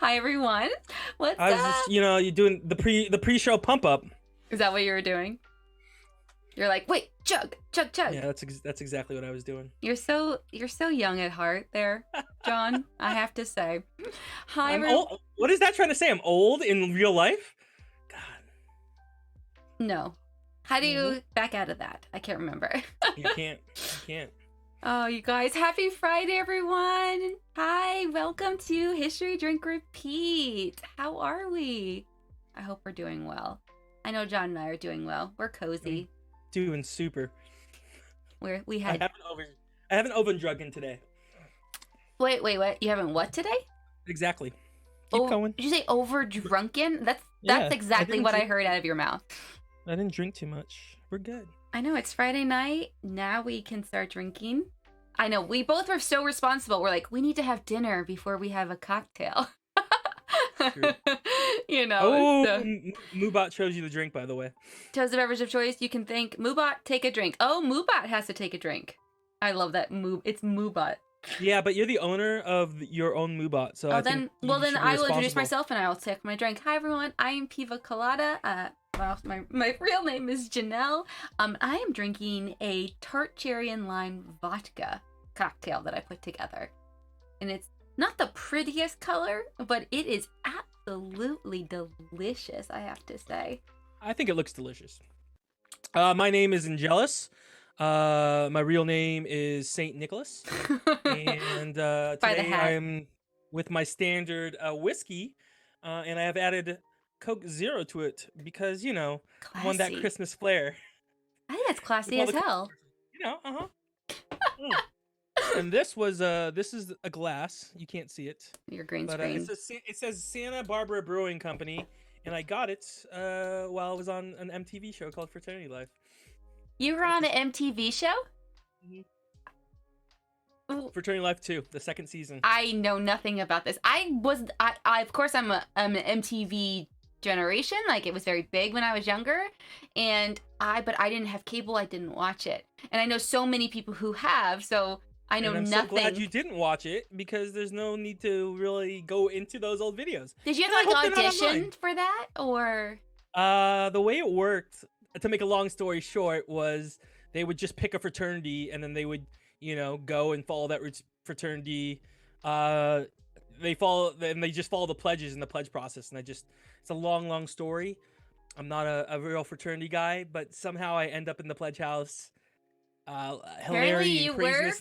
Hi everyone. What's I was up? just, you're doing the pre-show pump up. Is that what you were doing? You're like, wait, chug, chug, chug. Yeah, that's exactly what I was doing. You're so young at heart, there, John. I have to say. Hi I'm everyone. old. What is that trying to say? I'm old in real life? God, No. How do you back out of that? I can't remember. you can't. You can't. Oh, you guys, happy Friday, everyone. Hi, welcome to History Drink Repeat. How are we? I hope we're doing well. I know John and I are doing well. We're cozy. Doing super. I haven't oven drunken today. Wait, what? You haven't what today? Exactly. Keep going. Did you say over drunken? That's Yeah, exactly what I heard out of your mouth. I didn't drink too much. We're good. I know, it's Friday night. Now we can start drinking. I know, we both were so responsible. We're like, we need to have dinner before we have a cocktail. True. You know. Oh, Moobot chose you the drink, by the way. Chose the beverage of choice. You can think, Moobot, take a drink. Oh, Moobot has to take a drink. I love that. It's Moobot. Yeah, but you're the owner of your own Moobot, so then I will introduce myself and I will take my drink. Hi everyone, I am PvaColada. My real name is Janelle. I am drinking a tart cherry and lime vodka cocktail that I put together, and it's not the prettiest color, but it is absolutely delicious. I have to say. I think it looks delicious. My name is Angelus. My real name is Saint Nicholas, and today I am with my standard whiskey, and I have added Coke Zero to it because I want that Christmas flair. I think that's classy as hell. And this is a glass. You can't see it. Your green but, screen. It says Santa Barbara Brewing Company, and I got it while I was on an MTV show called Fraternity Life. You were on an MTV show? Mm-hmm. Fraternity Life 2, the second season. I know nothing about this. I of course I'm an MTV generation. Like, it was very big when I was younger, but I didn't have cable. I didn't watch it, and I know so many people who have. So I know nothing. I'm so glad you didn't watch it because there's no need to really go into those old videos. Did you have to audition for that, or? The way it worked, to make a long story short, was they would just pick a fraternity and then they would, go and follow that fraternity. They just follow the pledges in the pledge process. And it's a long story. I'm not a real fraternity guy, but somehow I end up in the pledge house. Apparently you were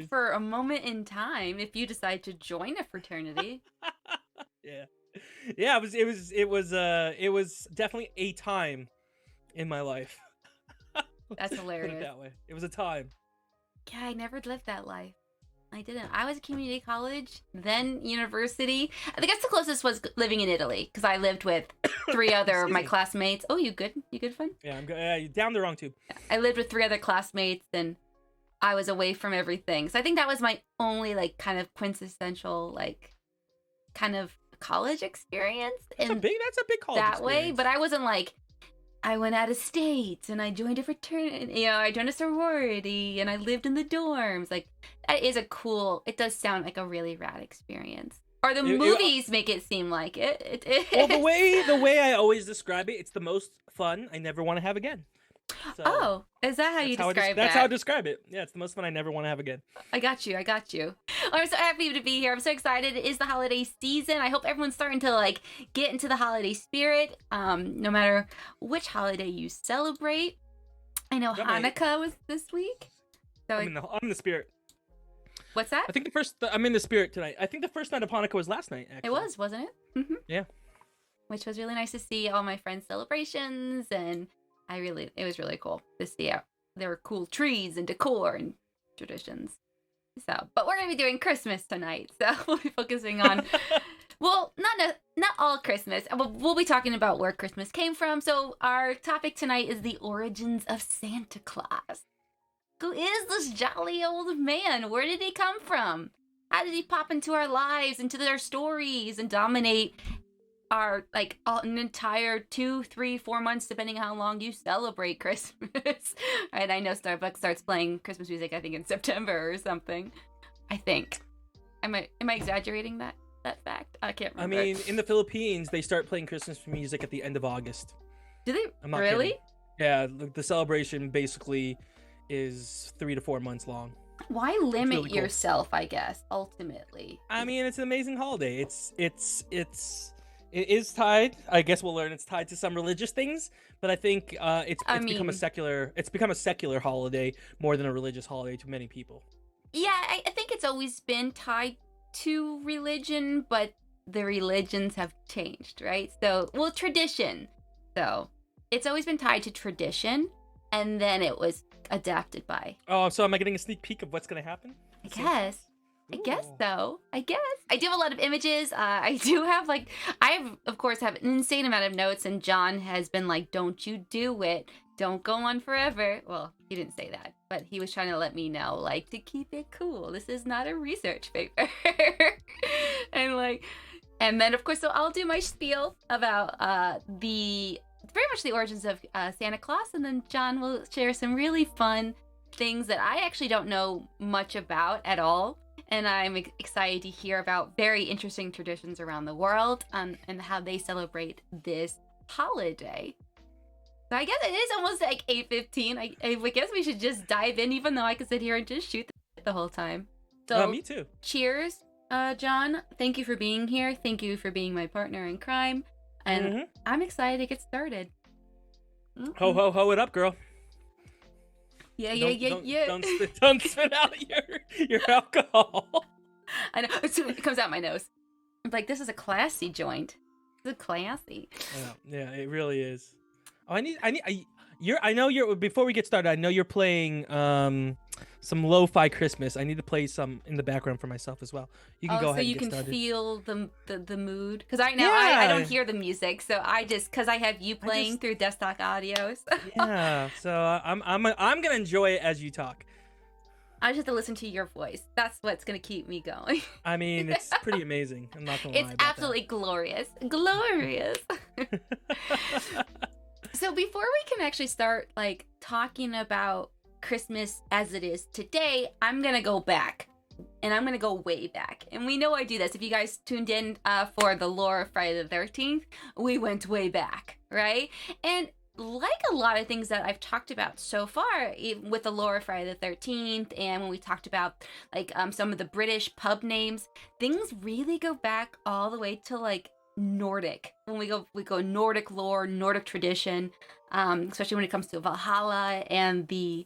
for a moment in time if you decide to join a fraternity. Yeah, it was definitely a time in my life. That's hilarious. Put it that way. It was a time. Yeah, I never lived that life. I didn't. I was community college, then university. I guess the closest was living in Italy because I lived with 3 other of my classmates. Oh, you good? You good, fun? Yeah, I'm good. You're down the wrong tube. I lived with 3 other classmates, and I was away from everything. So I think that was my only kind of quintessential kind of college experience. That's a big college that experience. way. But I wasn't I went out of state and I joined a fraternity, I joined a sorority and I lived in the dorms. It does sound like a really rad experience. Or the movies make it seem like it. Well, the way I always describe it, it's the most fun I never want to have again. So is that how you describe that? That's how I describe it. Yeah, it's the most fun I never want to have again. I got you. I'm so happy to be here. I'm so excited. It is the holiday season. I hope everyone's starting to get into the holiday spirit. No matter which holiday you celebrate. I know Hanukkah was this week. So I'm in the spirit. What's that? I think I'm in the spirit tonight. I think the first night of Hanukkah was last night, actually. It was, wasn't it? Mm-hmm. Yeah. Which was really nice to see all my friends' celebrations, and it was really cool to see how there were cool trees and decor and traditions. So, but we're going to be doing Christmas tonight, so we'll be focusing on, well, not all Christmas. We'll be talking about where Christmas came from. So our topic tonight is the origins of Santa Claus. Who is this jolly old man? Where did he come from? How did he pop into our lives, into their stories, and dominate our an entire 2, 3, 4 months, depending on how long you celebrate Christmas? Right? I know Starbucks starts playing Christmas music, I think in September or something. I think. Am I exaggerating that? that fact? I can't I remember. mean, in the Philippines, they start playing Christmas music at the end of August. Do they I'm not really? kidding. Yeah, the celebration basically is 3 to 4 months long. Why limit really cool. yourself, I guess, ultimately? I mean, it's an amazing holiday. It is tied. I guess we'll learn it's tied to some religious things, but I think it's become a secular holiday more than a religious holiday to many people. Yeah, I think it's always been tied to religion, but the religions have changed, right? So, well, tradition. So, it's always been tied to tradition, and then it was adapted by. Oh, so am I getting a sneak peek of what's going to happen? I guess so. I do have a lot of images. I do have of course have an insane amount of notes, and John has been like, "Don't you do it. Don't go on forever." Well, he didn't say that, but he was trying to let me know, like, to keep it cool. This is not a research paper. and then of course, so I'll do my spiel about very much the origins of Santa Claus, and then John will share some really fun things that I actually don't know much about at all. And I'm excited to hear about very interesting traditions around the world and how they celebrate this holiday. So I guess it is almost like 8:15. I guess we should just dive in, even though I could sit here and just shoot the whole time. So me too. Cheers, John. Thank you for being here. Thank you for being my partner in crime. And I'm excited to get started. Ho, ho, ho it up, girl. Yeah. Don't spit out your alcohol. I know. It comes out my nose. I'm like, this is a classy joint. This is classy. Yeah, it really is. Oh, I know you're before we get started, I know you're playing some lo-fi Christmas. I need to play some in the background for myself as well. You can go ahead and get started. So you can feel the mood, because I don't hear the music, so because I have you playing through desktop audios. Yeah, so I'm gonna enjoy it as you talk. I just have to listen to your voice. That's what's gonna keep me going. I mean, it's pretty amazing. I'm not gonna lie about It's absolutely glorious. So before we can actually start talking about Christmas as it is today, I'm gonna go back, and I'm gonna go way back. And we know I do this. If you guys tuned in for the lore of Friday the 13th, we went way back, right? And like a lot of things that I've talked about so far with the lore of Friday the 13th, and when we talked about some of the British pub names, things really go back all the way to Nordic. When we go Nordic lore, Nordic tradition, especially when it comes to Valhalla and the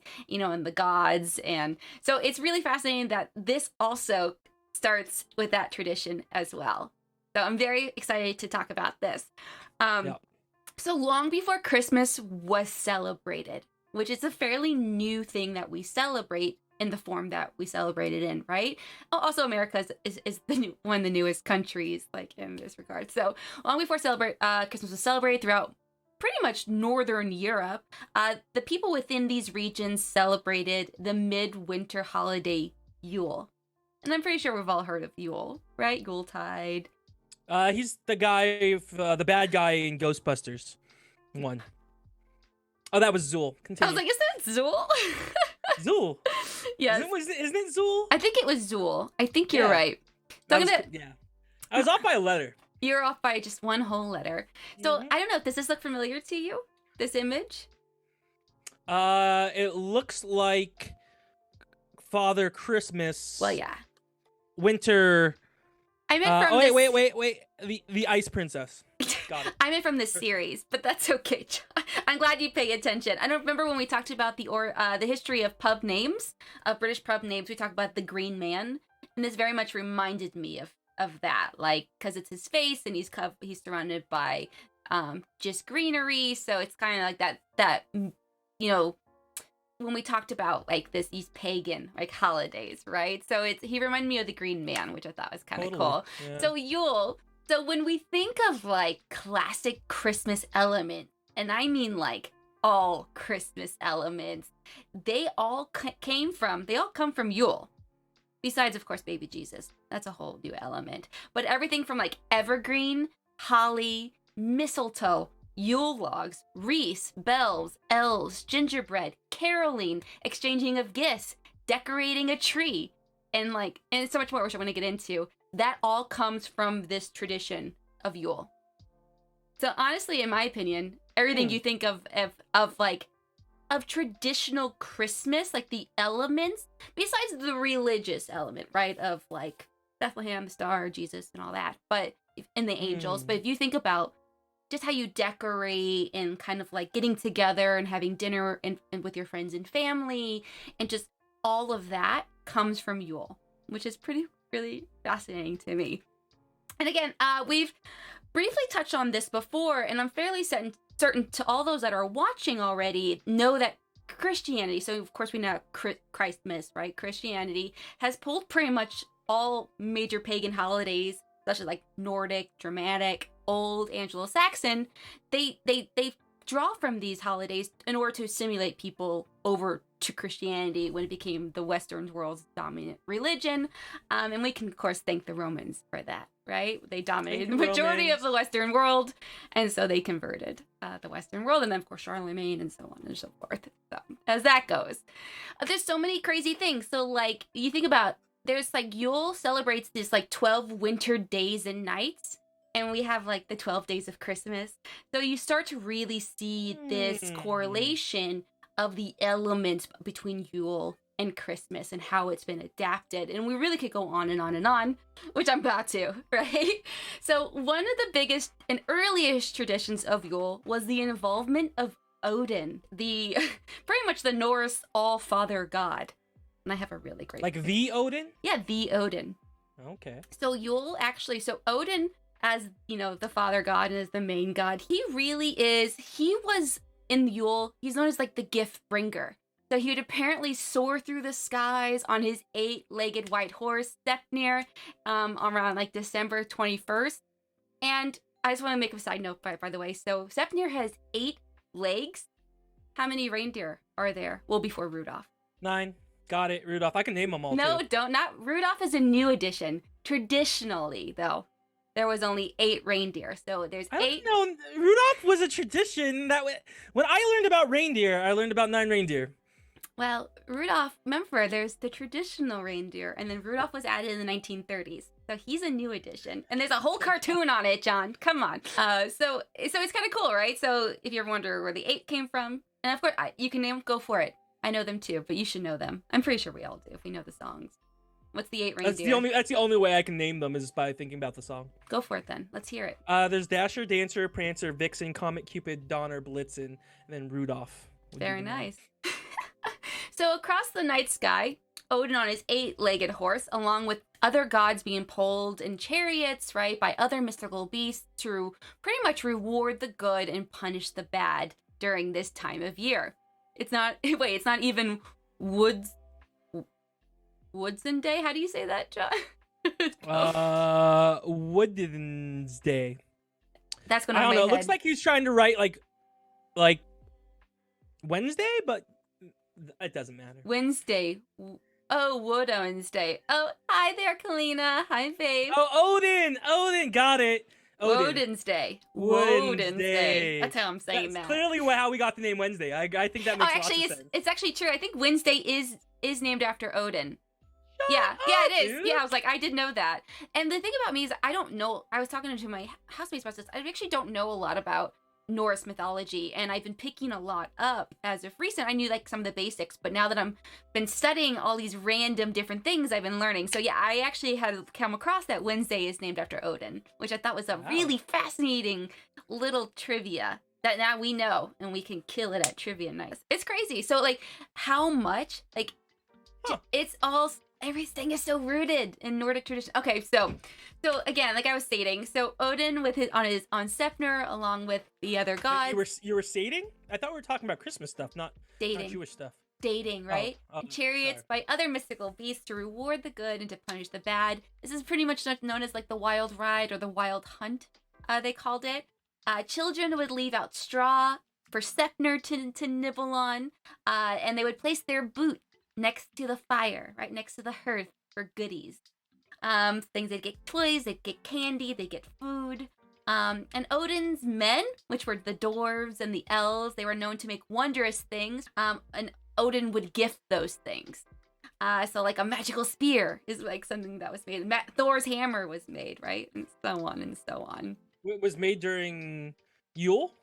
gods. And so it's really fascinating that this also starts with that tradition as well. So I'm very excited to talk about this. So long before Christmas was celebrated, which is a fairly new thing that we celebrate in the form that we celebrate it in, right? Also, America is one of the newest countries, in this regard. So long before Christmas was celebrated throughout pretty much Northern Europe, the people within these regions celebrated the midwinter holiday Yule. And I'm pretty sure we've all heard of Yule, right? Yuletide. He's the guy, the bad guy in Ghostbusters 1. Oh, that was Zool. Continue. I was like, is that Zool? Zool. Yes. Isn't it Zool? I think it was Zool. I think you're right. So I was off by a letter. You're off by just one whole letter. So I don't know. Does this look familiar to you? This image? It looks like Father Christmas. Well, yeah. Winter. I meant from wait. The Ice Princess. Got it. I meant from this series, but that's okay. I'm glad you pay attention. I don't remember when we talked about the history of pub names, of British pub names. We talked about the Green Man, and this very much reminded me of that, because it's his face and he's surrounded by just greenery. So it's kind of like that when we talked about these pagan holidays, right? So he reminded me of the Green Man, which I thought was kind of cool. Yeah. So Yule. So when we think of classic Christmas elements, and I mean all Christmas elements, they all come from Yule. Besides, of course, baby Jesus. That's a whole new element. But everything from evergreen, holly, mistletoe, Yule logs, wreaths, bells, elves, gingerbread, caroling, exchanging of gifts, decorating a tree, and so much more, which I want to get into. that all comes from this tradition of Yule. So honestly, in my opinion, everything you think of traditional Christmas, like the elements, besides the religious element, right, of like Bethlehem, the star, Jesus, and all that, but and the angels. But if you think about just how you decorate and kind of like getting together and having dinner and with your friends and family, and just all of that comes from Yule, which is really fascinating to me. And again, we've briefly touched on this before, and I'm fairly certain to all those that are watching already know that Christianity, so of course we know Christmas, right? Christianity has pulled pretty much all major pagan holidays, such as like Nordic, Germanic, Old, Anglo-Saxon. They draw from these holidays in order to assimilate people over to Christianity when it became the Western world's dominant religion. And we can, of course, thank the Romans for that, right? They dominated the majority of the Western world, and so they converted the Western world. And then, of course, Charlemagne and so on and so forth. So, as that goes. There's so many crazy things. So, like, you think about, there's, like, Yule celebrates this, like, 12 winter days and nights. And we have like the 12 days of Christmas. So you start to really see this correlation of the elements between Yule and Christmas and how it's been adapted. And we really could go on and on and on, which I'm about to, right? So one of the biggest and earliest traditions of Yule was the involvement of Odin, the pretty much the Norse all-father god. And I have a really great... Like the Odin? Yeah, the Odin. Okay. So Yule actually... So Odin... as, you know, the father god and as the main god, he was in Yule, he's known as like the gift bringer. So he would apparently soar through the skies on his 8-legged white horse, Sleipnir, around like December 21st. And I just want to make a side note, by the way. So Sleipnir has 8 legs. How many reindeer are there? Well, before Rudolph. 9. Got it, Rudolph. I can name them all. No, too. not Rudolph is a new addition. Traditionally, though, there was only 8 reindeer. So there's 8. No, Rudolph was a tradition that when I learned about reindeer, I learned about 9 reindeer. Well, Rudolph, remember, there's the traditional reindeer, and then Rudolph was added in the 1930s. So he's a new addition. And there's a whole cartoon on it, John. Come on. So it's kind of cool, right? So if you ever wonder where the 8 came from, and of course, you can go for it. I know them too, but you should know them. I'm pretty sure we all do if we know the songs. What's the 8 reindeer? That's the only way I can name them is by thinking about the song. Go for it then. Let's hear it. There's Dasher, Dancer, Prancer, Vixen, Comet, Cupid, Donner, Blitzen, and then Rudolph. Very nice. So across the night sky, Odin on his 8-legged horse, along with other gods being pulled in chariots, right, by other mystical beasts to pretty much reward the good and punish the bad during this time of year. It's not even Woodson Day? How do you say that, John? Woodin's Day. That's going on I don't my know. head. It looks like he's trying to write like Wednesday, but it doesn't matter. Wednesday. Oh, Wood Wednesday. Oh, hi there, Kalina. Hi, babe. Oh, Odin. Got it. Woden's Day. Woden's Day. That's how I'm saying that. That's clearly how we got the name Wednesday. I think that makes actually, lots of sense. it's actually true. I think Wednesday is named after Odin. Yeah, it is. Dude. Yeah, I was like, I did know that. And the thing about me is I don't know. I was talking to my housemates about this. I actually don't know a lot about Norse mythology, and I've been picking a lot up as of recent. I knew like some of the basics, but now that I'm been studying all these random different things, I've been learning. So yeah, I actually had come across that Wednesday is named after Odin, which I thought was a really fascinating little trivia that now we know, and we can kill it at trivia nights. It's crazy. So like, how much like it's all. Everything is so rooted in Nordic tradition. Okay, so again, like I was stating, so Odin with on Sleipnir along with the other gods. You were stating? I thought we were talking about Christmas stuff, not Jewish stuff. Dating, right? Chariots by other mystical beasts to reward the good and to punish the bad. This is pretty much known as like the wild ride or the wild hunt, they called it. Children would leave out straw for Sleipnir to nibble on, and they would place their boot next to the fire, right next to the hearth for goodies. Things, they'd get toys, they'd get candy, they'd get food. And Odin's men, which were the dwarves and the elves, they were known to make wondrous things. And Odin would gift those things. So like a magical spear is like something that was made. Thor's hammer was made, right? And so on and so on. It was made during Yule.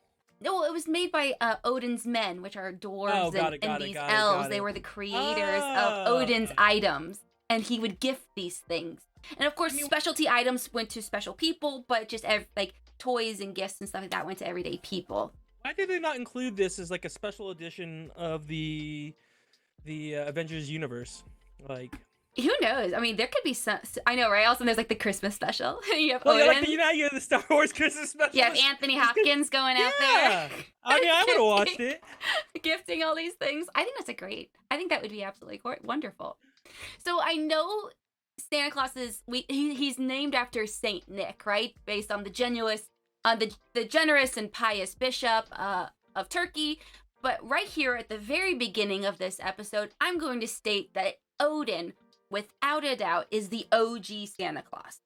No, it was made by Odin's men, which are dwarves and these elves. They were the creators of Odin's items, and he would gift these things. And of course, specialty items went to special people, but just like toys and gifts and stuff like that went to everyday people. Why did they not include this as like a special edition of the Avengers universe? Like, who knows? I mean, there could be some. I know, right? Also, there's like the Christmas special. You have well, Odin. you have the Star Wars Christmas special. You have Anthony Hopkins going out there. I mean, I would have watched it. Gifting all these things. I think that's I think that would be absolutely wonderful. So I know Santa Claus is he's named after Saint Nick, right? Based on the generous and pious bishop of Turkey. But right here at the very beginning of this episode, I'm going to state that Odin, without a doubt, is the OG Santa Claus.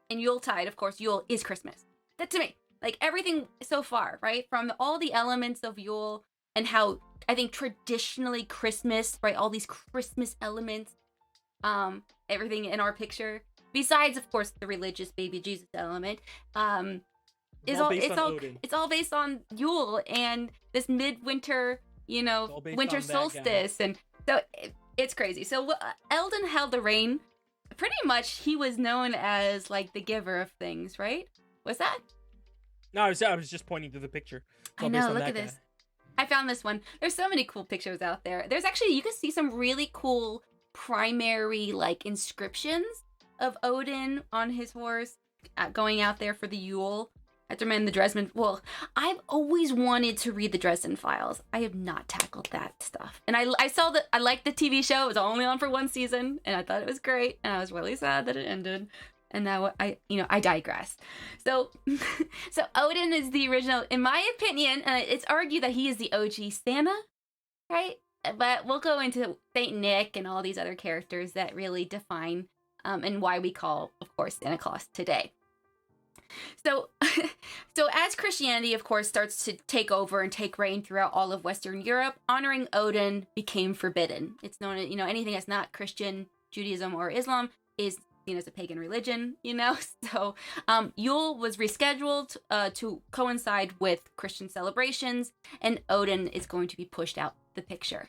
And Yuletide, of course, Yule is Christmas. That to me, like everything so far, right? From all the elements of Yule and how I think traditionally Christmas, right? All these Christmas elements, everything in our picture, besides of course the religious baby Jesus element, it's all based on Yule and this midwinter, winter solstice, and so it's crazy. So Eldon held the reign. Pretty much, he was known as like the giver of things, right? Was that? No, I was just pointing to the picture. I know. Look at this. I found this one. There's so many cool pictures out there. There's actually, you can see some really cool primary like inscriptions of Odin on his horse going out there for the Yule. I have to recommend the Dresden. Well, I've always wanted to read the Dresden Files. I have not tackled that stuff. And I saw that I liked the TV show. It was only on for one season, and I thought it was great. And I was really sad that it ended. And now I digress. So, so Odin is the original, in my opinion. It's argued that he is the OG Santa, right? But we'll go into Saint Nick and all these other characters that really define and why we call, of course, Santa Claus today. So as Christianity, of course, starts to take over and take reign throughout all of Western Europe, honoring Odin became forbidden. It's known as, anything that's not Christian, Judaism, or Islam is seen as a pagan religion, So Yule was rescheduled to coincide with Christian celebrations, and Odin is going to be pushed out the picture.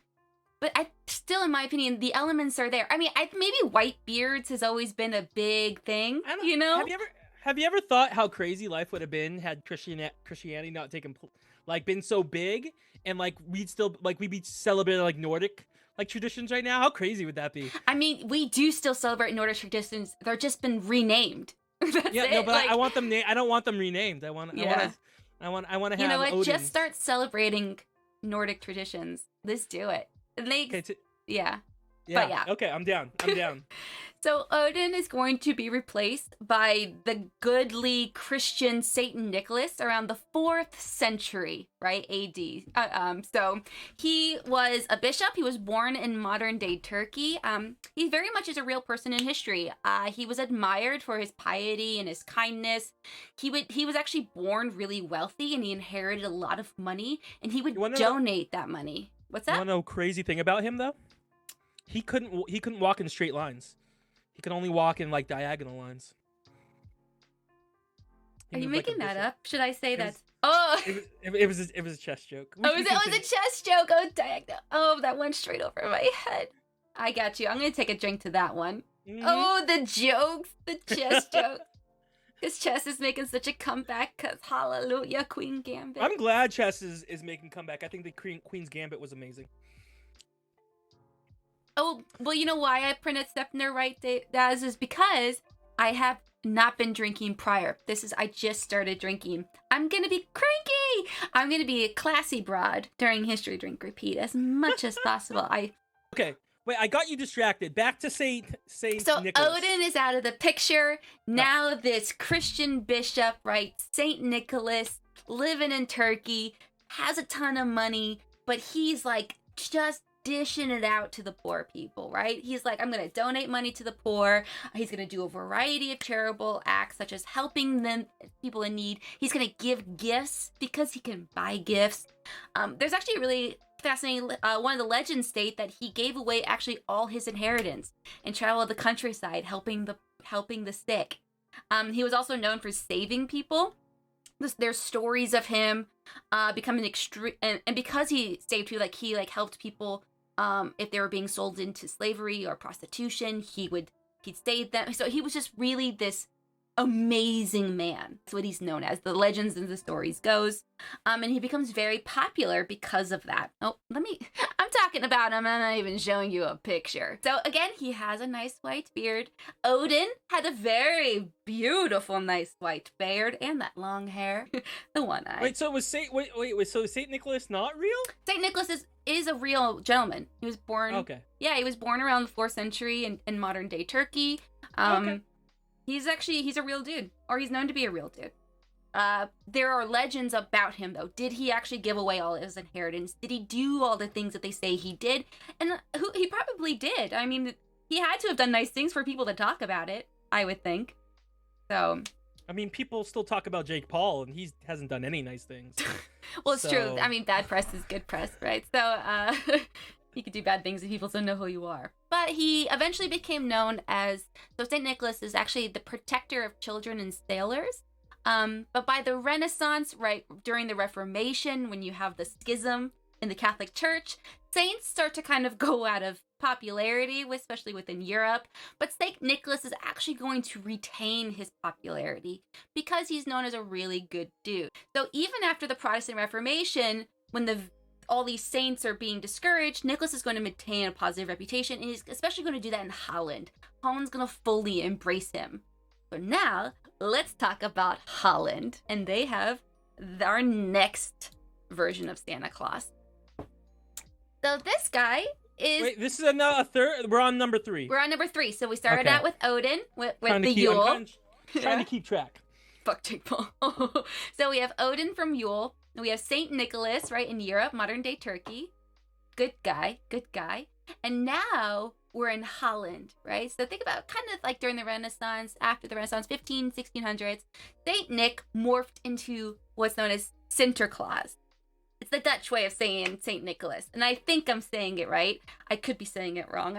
But still, in my opinion, the elements are there. I mean, maybe white beards has always been a big thing, Have you ever thought how crazy life would have been had Christianity not been so big, and we'd be celebrating like Nordic traditions right now? How crazy would that be? I mean, we do still celebrate Nordic traditions. They're just been renamed. I want them. I don't want them renamed. I want to have. You know what? Odin. Just start celebrating Nordic traditions. Let's do it. And yeah. But yeah. Okay, I'm down. So Odin is going to be replaced by the goodly Christian Saint Nicholas around the 4th century, right, AD. So he was a bishop. He was born in modern-day Turkey. He very much is a real person in history. He was admired for his piety and his kindness. He was actually born really wealthy, and he inherited a lot of money, and he would donate that money. What's that? You want to know a crazy thing about him, though? He couldn't walk in straight lines. He could only walk in like diagonal lines. Are you making that up? Should I say that? It was a chess joke. It was a chess joke. Oh, diagonal. Oh, that went straight over my head. I got you. I'm gonna take a drink to that one. Mm-hmm. Oh, the jokes, the chess joke. Because chess is making such a comeback. Cause hallelujah, Queen Gambit. I'm glad chess is making comeback. I think the Queen's Gambit was amazing. Oh, well, you know why I printed step in the right Daz, is because I have not been drinking prior. I just started drinking. I'm going to be cranky. I'm going to be a classy broad during History Drink Repeat as much as possible. Okay, wait, I got you distracted. Back to Saint So Nicholas. Odin is out of the picture. Now this Christian bishop, right, Saint Nicholas, living in Turkey, has a ton of money, but he's like just dishing it out to the poor people, right? He's like, I'm going to donate money to the poor. He's going to do a variety of charitable acts, such as helping them, people in need. He's going to give gifts because he can buy gifts. There's actually a really fascinating. One of the legends state that he gave away actually all his inheritance and traveled the countryside helping the sick. He was also known for saving people. There's stories of him becoming extreme, and because he saved people, he helped people if they were being sold into slavery or prostitution. He'd save them. So he was just really this amazing man. That's what he's known as. The legends and the stories goes. And he becomes very popular because of that. Oh, I'm talking about him. I'm not even showing you a picture. So again, he has a nice white beard. Odin had a very beautiful, nice white beard and that long hair. The one eye. Wait, so was so Saint Nicholas not real? Saint Nicholas is a real gentleman. He was born. Okay. Yeah, he was born around the 4th century in modern day Turkey. Okay. He's a real dude, or he's known to be a real dude. There are legends about him, though. Did he actually give away all his inheritance? Did he do all the things that they say he did? And he probably did. I mean, he had to have done nice things for people to talk about it, I would think. So. I mean, people still talk about Jake Paul, and he hasn't done any nice things. Well, it's true. I mean, bad press is good press, right? So, you could do bad things and people don't know who you are. But he eventually became known as, so St. Nicholas is actually the protector of children and sailors. But by the Renaissance, right, during the Reformation, when you have the schism in the Catholic Church, saints start to kind of go out of popularity, especially within Europe. But St. Nicholas is actually going to retain his popularity because he's known as a really good dude. So even after the Protestant Reformation, when all these saints are being discouraged, Nicholas is going to maintain a positive reputation, and he's especially going to do that in Holland. Holland's going to fully embrace him. So now, let's talk about Holland. And they have our next version of Santa Claus. So this guy is... Wait, this is a third? We're on number 3. We're on number 3. So we started out with Odin, with the Yule. I'm trying to keep track. Fuck Jake Paul. So we have Odin from Yule. We have Saint Nicholas, right, in Europe, modern day Turkey. Good guy. And now we're in Holland, right? So think about kind of like during the Renaissance, after the Renaissance, 1600s, Saint Nick morphed into what's known as Sinterklaas. It's the Dutch way of saying Saint Nicholas. And I think I'm saying it right. I could be saying it wrong.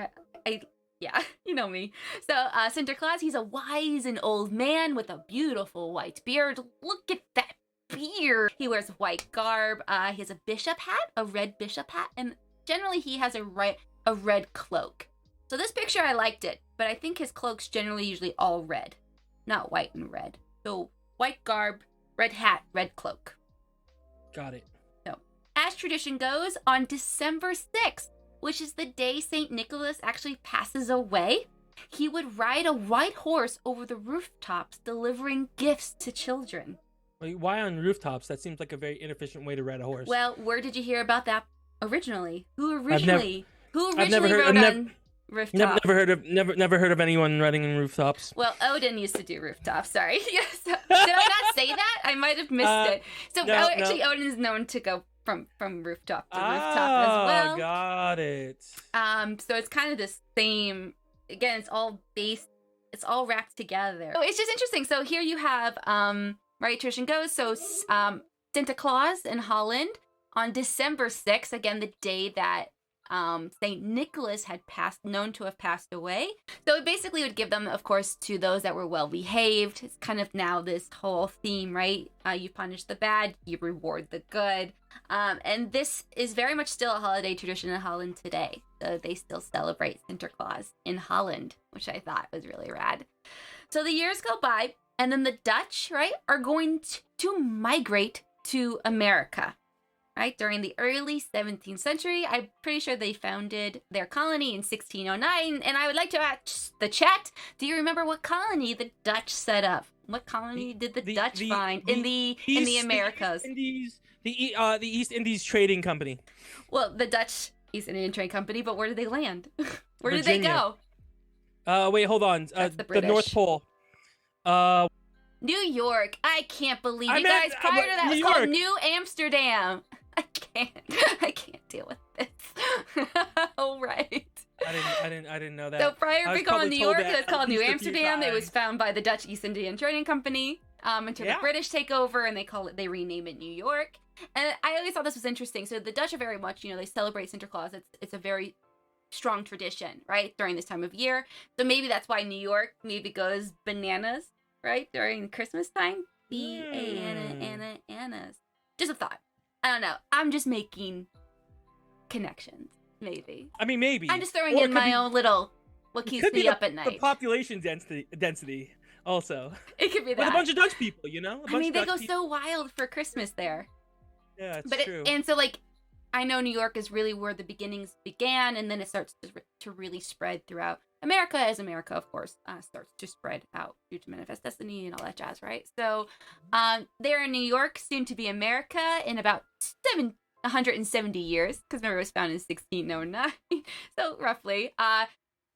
Yeah, you know me. So Sinterklaas, he's a wise and old man with a beautiful white beard. Look at that beard. He wears white garb. He has a bishop hat, a red bishop hat, and generally he has a red cloak. So this picture, I liked it, but I think his cloak's generally usually all red, not white and red. So white garb, red hat, red cloak. Got it. So as tradition goes, on December 6th, which is the day St. Nicholas actually passes away, he would ride a white horse over the rooftops delivering gifts to children. Wait, why on rooftops? That seems like a very inefficient way to ride a horse. Well, where did you hear about that originally? Who originally rode on rooftops? Never heard of anyone riding on rooftops. Well, Odin used to do rooftops. Sorry. Yes. Did I not say that? I might have missed it. So actually, Odin is known to go from rooftop to rooftop as well. Got it. So it's kind of the same. Again, it's all wrapped together. So it's just interesting. So here you have right, tradition goes. So Santa Claus in Holland on December 6th, again the day that St. Nicholas had known to have passed away. So it basically would give them, of course, to those that were well behaved. It's kind of now this whole theme, right? You punish the bad, you reward the good. And this is very much still a holiday tradition in Holland today. So they still celebrate Sinterklaas in Holland, which I thought was really rad. So the years go by, and then the Dutch, right, are going to migrate to America. Right, during the early 17th century. I'm pretty sure they founded their colony in 1609. And I would like to ask the chat, do you remember what colony the Dutch set up? What colony did the Dutch find in the Americas? The East Indies Trading Company. Well, the Dutch East Indian Trading Company, but where did they land? Where did they go? Wait, hold on. The North Pole. New York. I can't believe you guys. Prior to that, it was called New Amsterdam. I can't deal with this. All right. I didn't know that. So prior to becoming New York, it was called New Amsterdam. It was found by the Dutch East Indian Trading Company. until the British take over and they rename it New York. And I always thought this was interesting. So the Dutch are very much, they celebrate Sinterklaas. It's a very strong tradition, right, during this time of year. So maybe that's why New York maybe goes bananas, right, during Christmas time. Annas. Just a thought. I don't know. I'm just making connections, maybe. I mean, maybe. I'm just throwing in my own little what keeps me up at night. The population density also. It could be that. With a bunch of Dutch people, They go so wild for Christmas there. Yeah, it's true. And so, I know New York is really where the beginnings began, and then it starts to really spread throughout America, as America, of course, starts to spread out due to Manifest Destiny and all that jazz, right? So, they're in New York, soon to be America, in about 170 years, because remember it was founded in 1609, so roughly.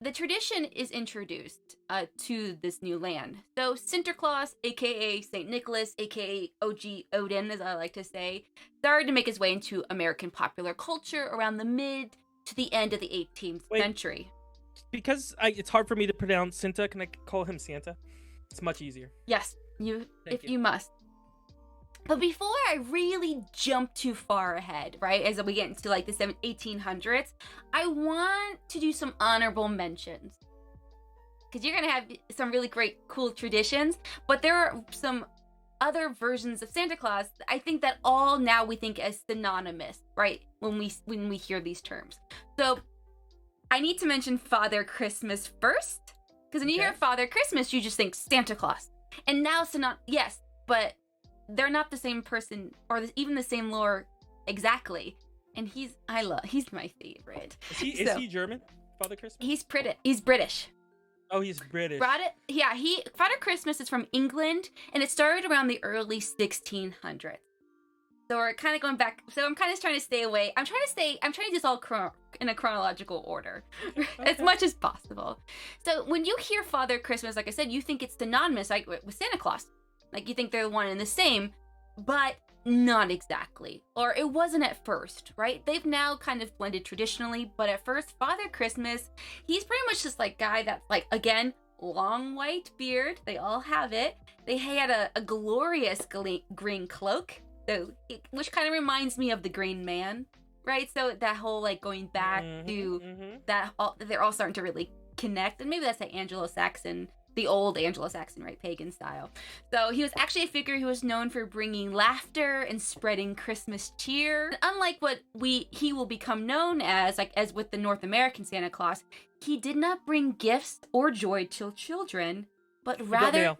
The tradition is introduced to this new land. So Sinterklaas, aka Saint Nicholas, aka OG Odin, as I like to say, started to make his way into American popular culture around the mid to the end of the 18th century. Because it's hard for me to pronounce Sinta, can I call him Santa? It's much easier. Yes, you must. But before I really jump too far ahead, right, as we get into the 1800s, I want to do some honorable mentions. Because you're going to have some really great, cool traditions, but there are some other versions of Santa Claus, I think that all now we think as synonymous, right, when we hear these terms. So I need to mention Father Christmas first, because when you hear Father Christmas, you just think Santa Claus. And now, yes, but they're not the same person or even the same lore exactly. And he's my favorite. Is he German, Father Christmas? He's British. Oh, he's British. Father Christmas is from England, and it started around the early 1600s. So we're kind of going back. So I'm kind of trying to stay away. I'm trying to do this all in a chronological order, as much as possible. So when you hear Father Christmas, like I said, you think it's synonymous with Santa Claus. You think they're one and the same, but not exactly. Or it wasn't at first, right? They've now kind of blended traditionally, but at first, Father Christmas, he's pretty much just guy that's again, long white beard. They all have it. They had a glorious green cloak, which kind of reminds me of the Green Man, right? So that whole going back to that, they're all starting to really connect. And maybe that's Anglo-Saxon, the old Anglo-Saxon, right, pagan style. So he was actually a figure who was known for bringing laughter and spreading Christmas cheer. Unlike what he will become known as with the North American Santa Claus, he did not bring gifts or joy to children, but rather... mail.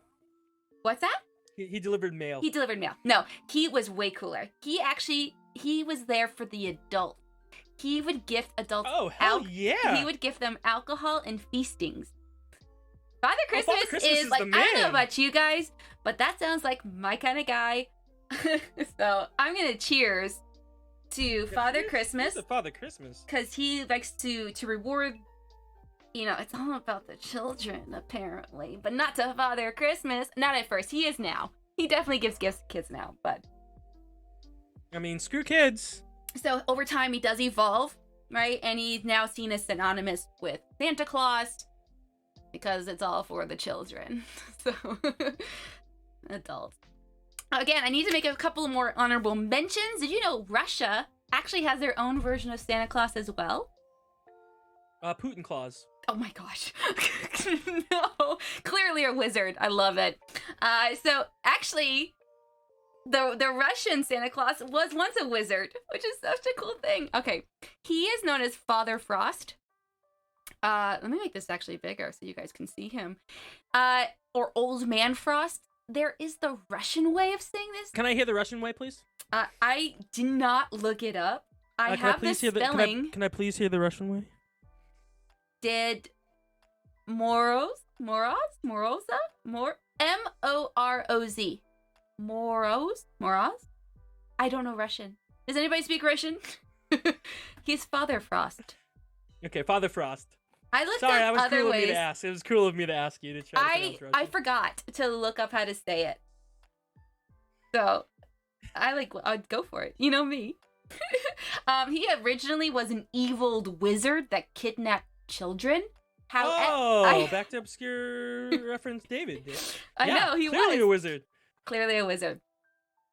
What's that? He delivered mail. He delivered mail. No, he was way cooler. He was there for the adults. He would gift adults... Oh, hell yeah! He would gift them alcohol and feastings. Father Christmas, Father Christmas is I the man. don't know about you guys, but that sounds like my kind of guy. So I'm gonna cheers to Father Christmas. Father Christmas, because he likes to reward. It's all about the children apparently, but not to Father Christmas. Not at first. He is now. He definitely gives gifts to kids now, but I mean, screw kids. So over time, he does evolve, right? And he's now seen as synonymous with Santa Claus. Because it's all for the children. So, adults. Again, I need to make a couple more honorable mentions. Did you know Russia actually has their own version of Santa Claus as well? Putin Claus. Oh my gosh. No. Clearly a wizard. I love it. So, actually, the Russian Santa Claus was once a wizard, which is such a cool thing. Okay. He is known as Father Frost. Let me make this actually bigger so you guys can see him. Or Old Man Frost. There is the Russian way of saying this. Can I hear the Russian way, please? I did not look it up. I have the spelling. Can I please hear the Russian way? Ded Moroz? Moroza? M-O-R-O-Z. Moroz? I don't know Russian. Does anybody speak Russian? He's Father Frost. Okay, Father Frost. I looked up other ways. It was cool of me to ask you to try to pronounce Russian. I forgot to look up how to say it. So, I'd go for it. You know me. He originally was an evil wizard that kidnapped children. Back to obscure reference David. I know, he clearly was. A wizard. Clearly a wizard.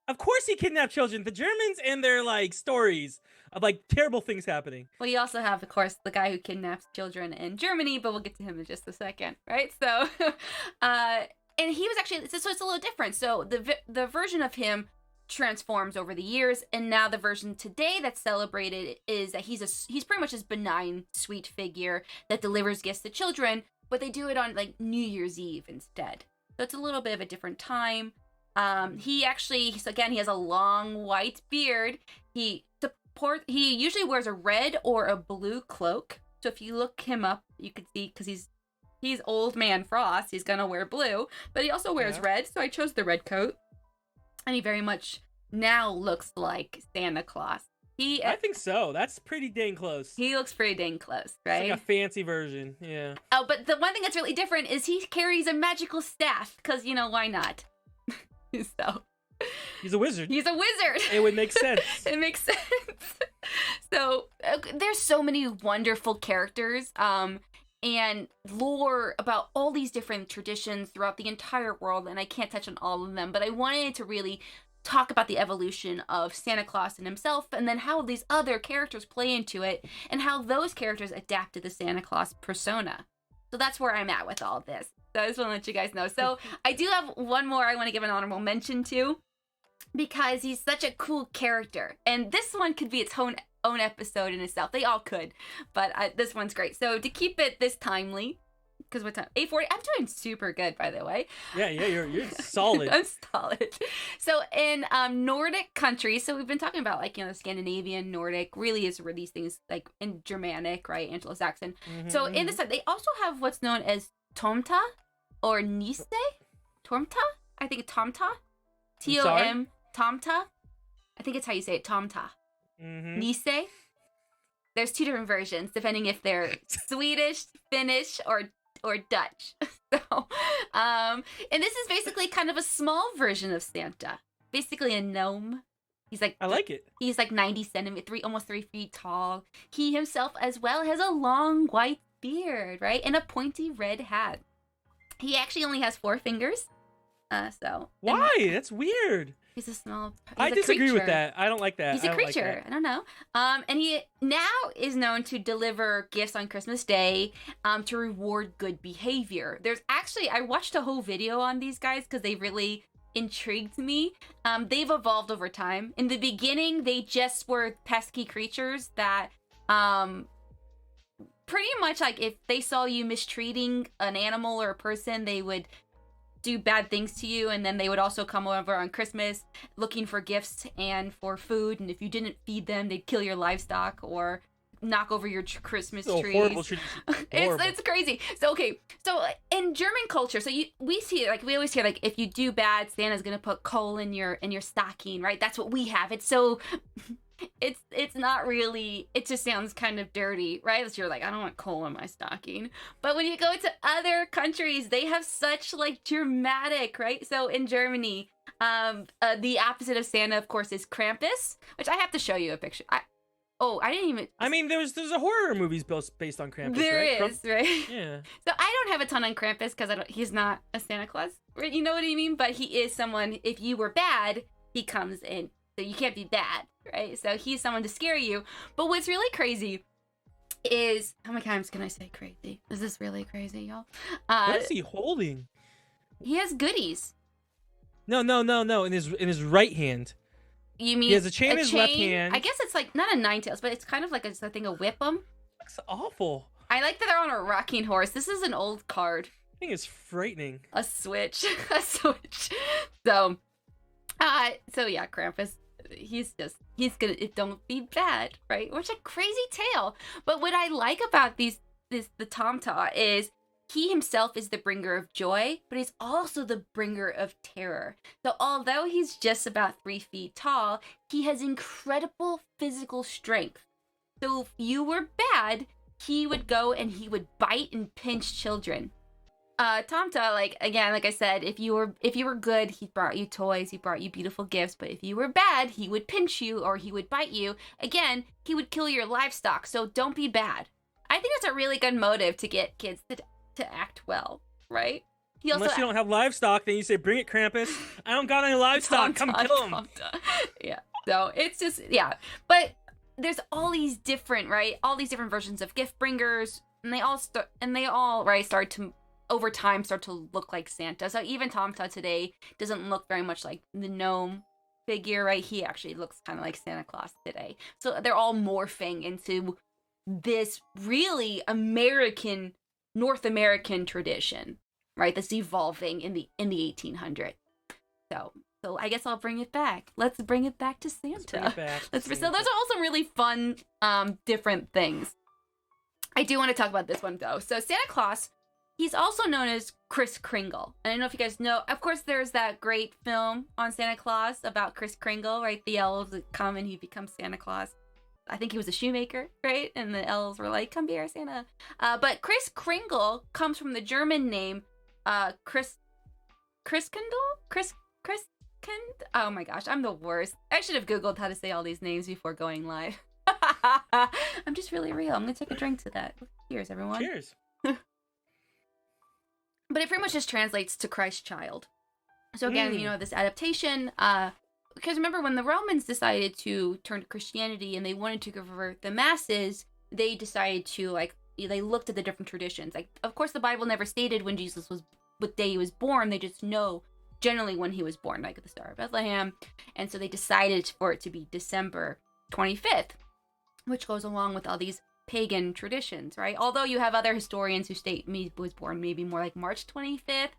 Of course he kidnapped children. The Germans and their like stories of like terrible things happening. Well, you also have, of course, the guy who kidnaps children in Germany, but we'll get to him in just a second, right? So, and he was actually, so it's a little different. So the version of him transforms over the years, and now the version today that's celebrated is that he's pretty much this benign, sweet figure that delivers gifts to children, but they do it on like New Year's Eve instead. So it's a little bit of a different time. He actually, so again, he has a long white beard. He usually wears a red or a blue cloak. So if you look him up, you can see, because he's old man Frost, he's gonna wear blue, but he also wears red, so I chose the red coat. And he very much now looks like Santa Claus. I think so. That's pretty dang close. He looks pretty dang close, right? It's like a fancy version, yeah. Oh, but the one thing that's really different is he carries a magical staff, because, you know, why not? So he's a wizard. He's a wizard. It would make sense. It makes sense. So there's so many wonderful characters and lore about all these different traditions throughout the entire world, and I can't touch on all of them, but I wanted to really talk about the evolution of Santa Claus and himself, and then how these other characters play into it, and how those characters adapt to the Santa Claus persona. So that's where I'm at with all this. So I just want to let you guys know. So I do have one more I want to give an honorable mention to, because he's such a cool character. And this one could be its own episode in itself. They all could, but this one's great. So to keep it this timely, because what time? 8:40. I'm doing super good, by the way. Yeah, you're solid. I'm solid. So in Nordic countries, so we've been talking about like, you know, Scandinavian, Nordic, really is where these things, like in Germanic, right, Anglo-Saxon. So in this, they also have what's known as Tomte or Nisse. Tomte? I think it's Tomte. T-O-M. Tomte. I think it's how you say it. Tomte. Nisse. There's two different versions depending if they're Swedish, Finnish, or Dutch. So, and this is basically kind of a small version of Santa. Basically a gnome. He's like, I like it. He's like 90 centimeters, almost 3 feet tall. He himself as well has a long white beard, right? And a pointy red hat. He actually only has 4 fingers. Why? That's weird. He's a small. I disagree with that. I don't like that. He's a creature. Like I don't know. And he now is known to deliver gifts on Christmas Day, to reward good behavior. There's actually, I watched a whole video on these guys because they really intrigued me. They've evolved over time. In the beginning, they just were pesky creatures that, pretty much like if they saw you mistreating an animal or a person, they would do bad things to you, and then they would also come over on Christmas looking for gifts and for food, and if you didn't feed them, they'd kill your livestock or knock over your Christmas trees. Horrible. It's crazy. So in German culture, we see like we always hear like if you do bad, Santa's gonna put coal in your stocking, right? That's what we have. It's so it's not really, it just sounds kind of dirty, right? So you're like, I don't want coal in my stocking. But when you go to other countries, they have such like dramatic, right? So in Germany, the opposite of Santa, of course, is Krampus, which I have to show you a picture. I didn't even. I mean, there's a horror movies based on Krampus. There is, right? Yeah. So I don't have a ton on Krampus because he's not a Santa Claus, right? You know what I mean? But he is someone. If you were bad, he comes in. So you can't be bad, right? So he's someone to scare you. But what's really crazy is, how many times can I say crazy? Is this really crazy, y'all? What is he holding? He has goodies. No. In his right hand. You mean he has a chain in his left hand? I guess it's like not a nine tails, but it's kind of like a thing of whip 'em. That's awful. I like that they're on a rocking horse. This is an old card. I think it's frightening. A switch. A switch. So yeah, Krampus. He's gonna, don't be bad, right? Which a crazy tale. But what I like about the Tomte is he himself is the bringer of joy, but he's also the bringer of terror. So although he's just about 3 feet tall, he has incredible physical strength. So if you were bad, he would go and he would bite and pinch children. Tomte, like I said, if you were good, he brought you toys, he brought you beautiful gifts, but if you were bad, he would pinch you or he would bite you. Again, he would kill your livestock, so don't be bad. I think that's a really good motive to get kids to act well, right? He also Unless you don't have livestock, then you say, "Bring it, Krampus." I don't got any livestock. Come kill him. Yeah. So it's just but there's all these different all these different versions of gift bringers, and they all start to over time start to look like Santa. So even Tomte today doesn't look very much like the gnome figure, right? He actually looks kind of like Santa Claus today. So they're all morphing into this really North American tradition, right? That's evolving in the 1800s. So I guess I'll bring it back. Let's bring it back to Santa. Let's bring it back to Santa. So those are all some really fun, different things. I do want to talk about this one though. So Santa Claus, he's also known as Kris Kringle. And I don't know if you guys know, of course, there's that great film on Santa Claus about Kris Kringle, right? The elves come and he becomes Santa Claus. I think he was a shoemaker, right? And the elves were like, "Come here, Santa." But Kris Kringle comes from the German name Kris Kringle? Oh my gosh, I'm the worst. I should have Googled how to say all these names before going live. I'm just really real. I'm gonna take a drink to that. Cheers, everyone. Cheers. But it pretty much just translates to Christ child. So again, this adaptation, because remember when the Romans decided to turn to Christianity and they wanted to convert the masses, they decided to they looked at the different traditions. Like, of course, the Bible never stated when Jesus was, what day he was born. They just know generally when he was born, like at the Star of Bethlehem. And so they decided for it to be December 25th, which goes along with all these pagan traditions, right? Although you have other historians who state he was born maybe more like March 25th,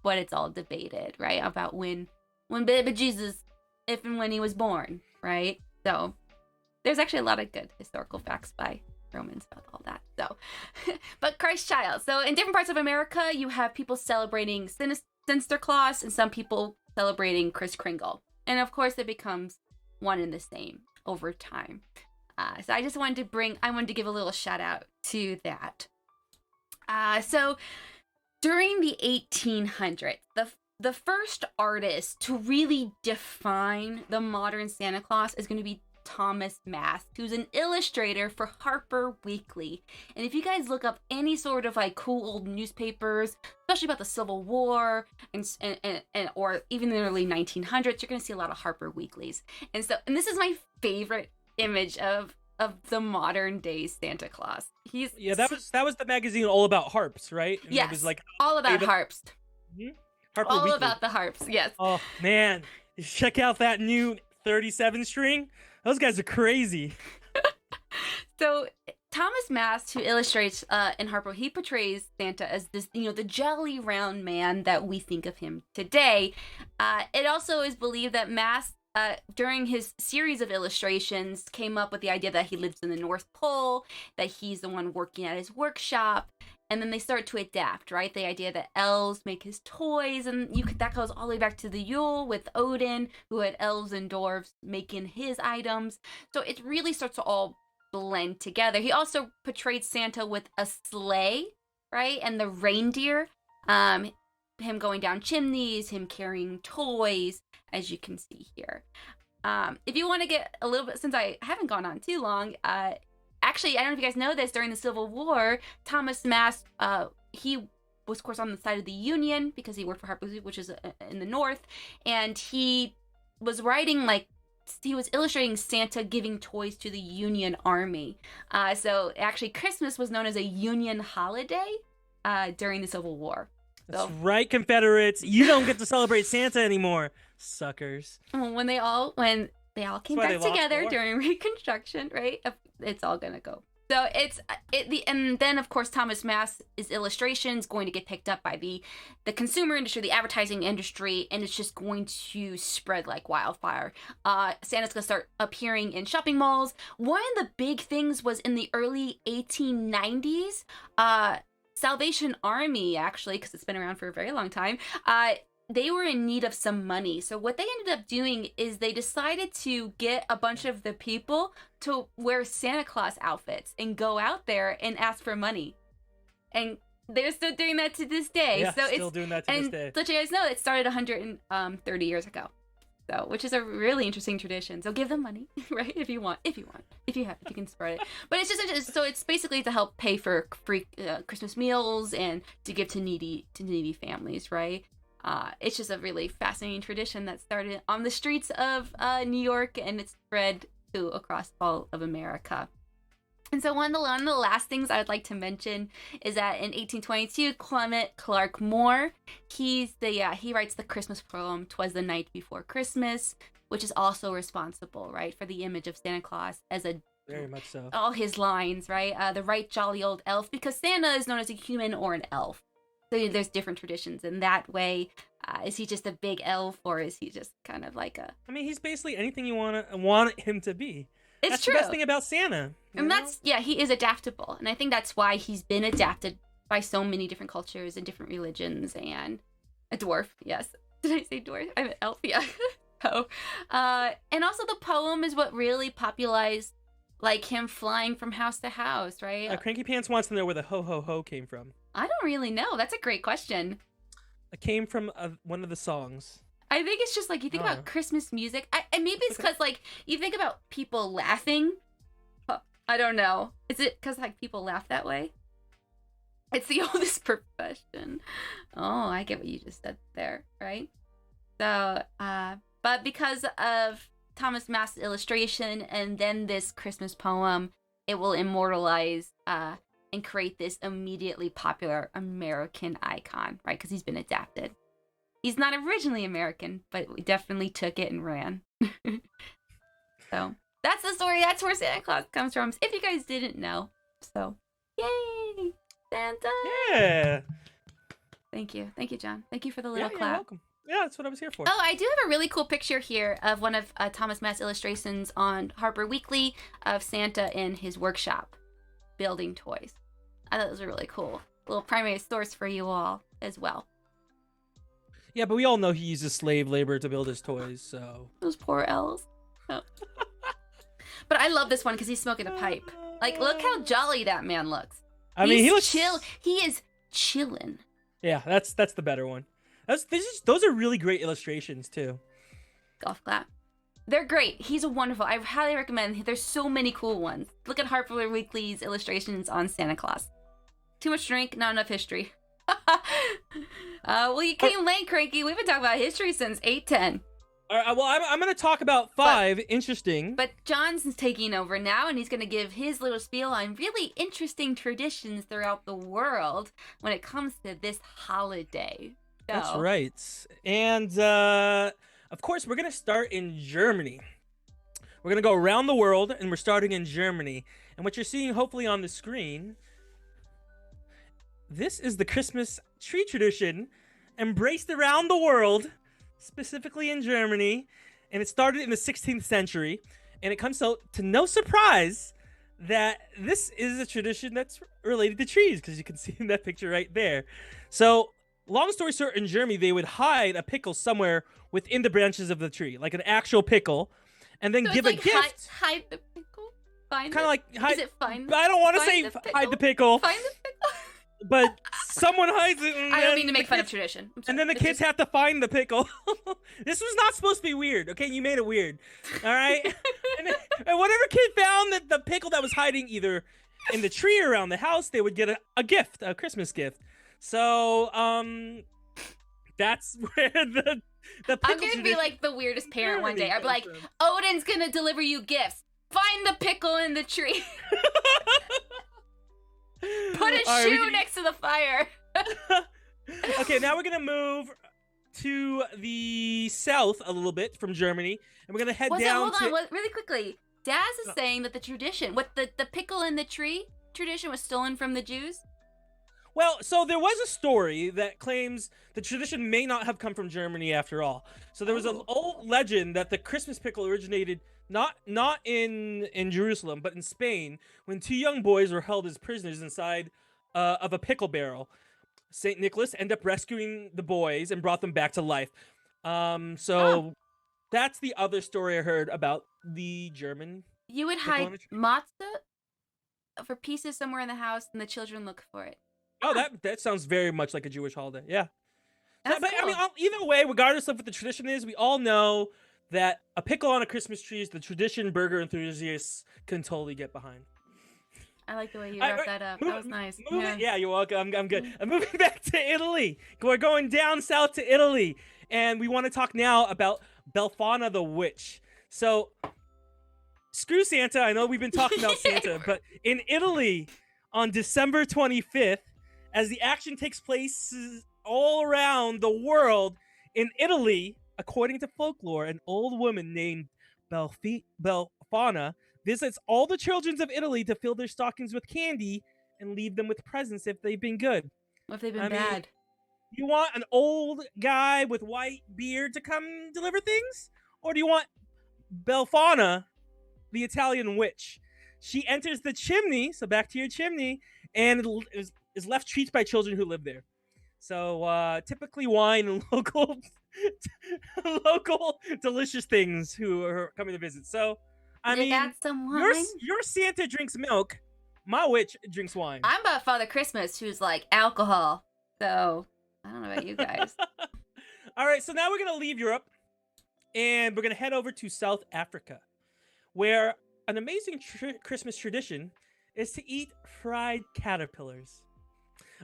but it's all debated, right? About when baby Jesus, if and when he was born, right? So there's actually a lot of good historical facts by Romans about all that. So, but Christ child. So in different parts of America, you have people celebrating Sinterklaas and some people celebrating Kris Kringle. And of course, it becomes one and the same over time. So I just wanted to give a little shout out to that. So during the 1800s, the first artist to really define the modern Santa Claus is going to be Thomas Mast, who's an illustrator for Harper Weekly. And if you guys look up any sort of cool old newspapers, especially about the Civil War and or even the early 1900s, you're going to see a lot of Harper Weeklies. And this is my favorite image of the modern day Santa Claus. That was the magazine all about harps, right? And yes, it was all about harps. Mm-hmm. Harper all Weekly. About the harps. Yes. Oh man, check out that new 37 string. Those guys are crazy. So Thomas Mast, who illustrates in Harper, he portrays Santa as this, the jolly round man that we think of him today. It also is believed that Mast, during his series of illustrations, came up with the idea that he lives in the North Pole, that he's the one working at his workshop, and then they start to adapt, right? The idea that elves make his toys, and that goes all the way back to the Yule with Odin, who had elves and dwarves making his items. So it really starts to all blend together. He also portrayed Santa with a sleigh, right? And the reindeer, him going down chimneys, him carrying toys, as you can see here. If you want to get a little bit, since I haven't gone on too long, actually, I don't know if you guys know this, during the Civil War, Thomas Mast, he was, of course, on the side of the Union because he worked for Harper, which is in the North, and he was he was illustrating Santa giving toys to the Union Army. So actually, Christmas was known as a Union holiday during the Civil War. That's right, Confederates. You don't get to celebrate Santa anymore, suckers. When they all came back together during Reconstruction, right? It's all gonna go. So and then of course Thomas Mast's illustrations going to get picked up by the consumer industry, the advertising industry, and it's just going to spread like wildfire. Santa's gonna start appearing in shopping malls. One of the big things was in the early 1890s. Salvation Army, actually, because it's been around for a very long time, they were in need of some money. So what they ended up doing is they decided to get a bunch of the people to wear Santa Claus outfits and go out there and ask for money. And they're still doing that to this day. Yeah, so still doing that to this day. To let you guys know, it started 130 years ago. So, which is a really interesting tradition. So give them money, right? If you can spread it. But it's just so it's basically to help pay for free Christmas meals and to give to needy families, right? It's just a really fascinating tradition that started on the streets of New York, and it's spread to across all of America. And so one of the last things I would like to mention is that in 1822, Clement Clarke Moore, he writes the Christmas poem "'Twas the Night Before Christmas," which is also responsible, right, for the image of Santa Claus as a Very much so. all his lines, right? The right jolly old elf, because Santa is known as a human or an elf. So there's different traditions in that way. Is he just a big elf, or is he just kind of like a? I mean, he's basically anything you want him to be. It's that's true. The best thing about Santa. And he is adaptable. And I think that's why he's been adapted by so many different cultures and different religions. And a dwarf, yes. Did I say dwarf? I'm an elf, yeah. So, and also the poem is what really popularized, like, him flying from house to house, right? Cranky Pants wants to know where the ho ho ho came from. I don't really know. That's a great question. It came from one of the songs. I think it's just like you think about Christmas music. And maybe it's because like you think about people laughing. I don't know. Is it because like people laugh that way? It's the oldest profession. Oh, I get what you just said there, right? So, but because of Thomas Mast's illustration and then this Christmas poem, it will immortalize and create this immediately popular American icon, right? Because he's been adapted. He's not originally American, but we definitely took it and ran. So that's the story. That's where Santa Claus comes from. If you guys didn't know. So, yay! Santa! Yeah! Thank you. Thank you, John. Thank you for the little You're clap. welcome. Yeah, that's what I was here for. Oh, I do have a really cool picture here of one of Thomas Mast's illustrations on Harper Weekly of Santa in his workshop building toys. I thought it was a really cool little primary source for you all as well. Yeah, but we all know he uses slave labor to build his toys, so... Those poor elves. Oh. But I love this one because he's smoking a pipe. Like, look how jolly that man looks. I mean, he looks... chill. He is chillin'. Yeah, that's the better one. Those are really great illustrations, too. Golf clap. They're great. He's a wonderful... I highly recommend... There's so many cool ones. Look at Harper Weekly's illustrations on Santa Claus. Too much drink, not enough history. Well, you came late, Cranky. We've been talking about history since 8:10. All right, well, I'm going to talk about five interesting... But John's taking over now, and he's going to give his little spiel on really interesting traditions throughout the world when it comes to this holiday. So. That's right. And, of course, we're going to start in Germany. We're going to go around the world, and we're starting in Germany. And what you're seeing, hopefully, on the screen... This is the Christmas tree tradition embraced around the world, specifically in Germany, and it started in the 16th century, and it comes to no surprise that this is a tradition that's related to trees, because you can see in that picture right there. So, long story short, in Germany, they would hide a pickle somewhere within the branches of the tree, like an actual pickle, and then give a gift. Hide the pickle? Find kind of like hide. Is it find? I don't want to say hide the pickle. Find the pickle. But someone hides it. I don't mean to make fun of tradition. And then the kids have to find the pickle. This was not supposed to be weird, okay? You made it weird, all right? and whatever kid found the pickle that was hiding either in the tree or around the house, they would get a gift, a Christmas gift. So, that's where the pickle I'm gonna be like the weirdest parent one day. I'll be like, Odin's gonna deliver you gifts. Find the pickle in the tree. Put a shoe next to the fire. Okay, now we're going to move to the south a little bit from Germany. And we're going to head down Hold on, really quickly. Daz is saying that the tradition, the pickle in the tree tradition was stolen from the Jews? Well, so there was a story that claims the tradition may not have come from Germany after all. So there was an old legend that the Christmas pickle originated not in Jerusalem, but in Spain, when two young boys were held as prisoners inside of a pickle barrel. Saint Nicholas ended up rescuing the boys and brought them back to life. That's the other story I heard about the German. You would hide matzah for pieces somewhere in the house, and the children look for it. Oh, that sounds very much like a Jewish holiday. Yeah. That's But cool. I mean, either way, regardless of what the tradition is, we all know that a pickle on a Christmas tree is the tradition burger enthusiasts can totally get behind. I like the way you wrapped that up. That was nice. Yeah, you're welcome. I'm good. I'm moving back to Italy. We're going down south to Italy, and we want to talk now about Befana the witch. So, screw Santa. I know we've been talking about Santa, but in Italy, on December 25th, as the action takes place all around the world, in Italy, according to folklore, an old woman named Befana visits all the children of Italy to fill their stockings with candy and leave them with presents if they've been good. What if they've been bad? You want an old guy with white beard to come deliver things? Or do you want Befana, the Italian witch? She enters the chimney, so back to your chimney, and is left treats by children who live there. So typically wine and local delicious things who are coming to visit. So I mean, got some wine? Your Santa drinks milk. My witch drinks wine. I'm about Father Christmas, who's like alcohol. So I don't know about you guys. All right, so now we're gonna leave Europe, and we're gonna head over to South Africa, where an amazing Christmas tradition is to eat fried caterpillars.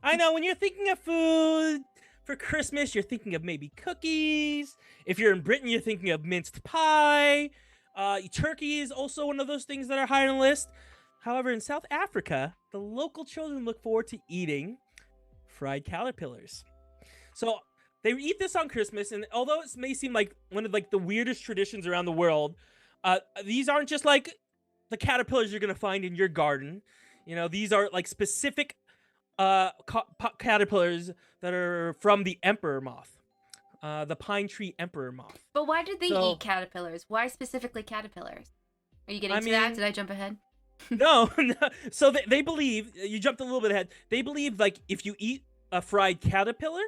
I know, when you're thinking of food for Christmas, you're thinking of maybe cookies. If you're in Britain, you're thinking of minced pie. Turkey is also one of those things that are high on the list. However, in South Africa, the local children look forward to eating fried caterpillars. So they eat this on Christmas, and although it may seem like one of the weirdest traditions around the world, these aren't just like the caterpillars you're gonna find in your garden. You know, these are like specific caterpillars that are from the emperor moth, the pine tree emperor moth. But why did they eat caterpillars? Why specifically caterpillars? Are you getting to that? Did I jump ahead? No. So they believe, you jumped a little bit ahead. They believe like if you eat a fried caterpillar,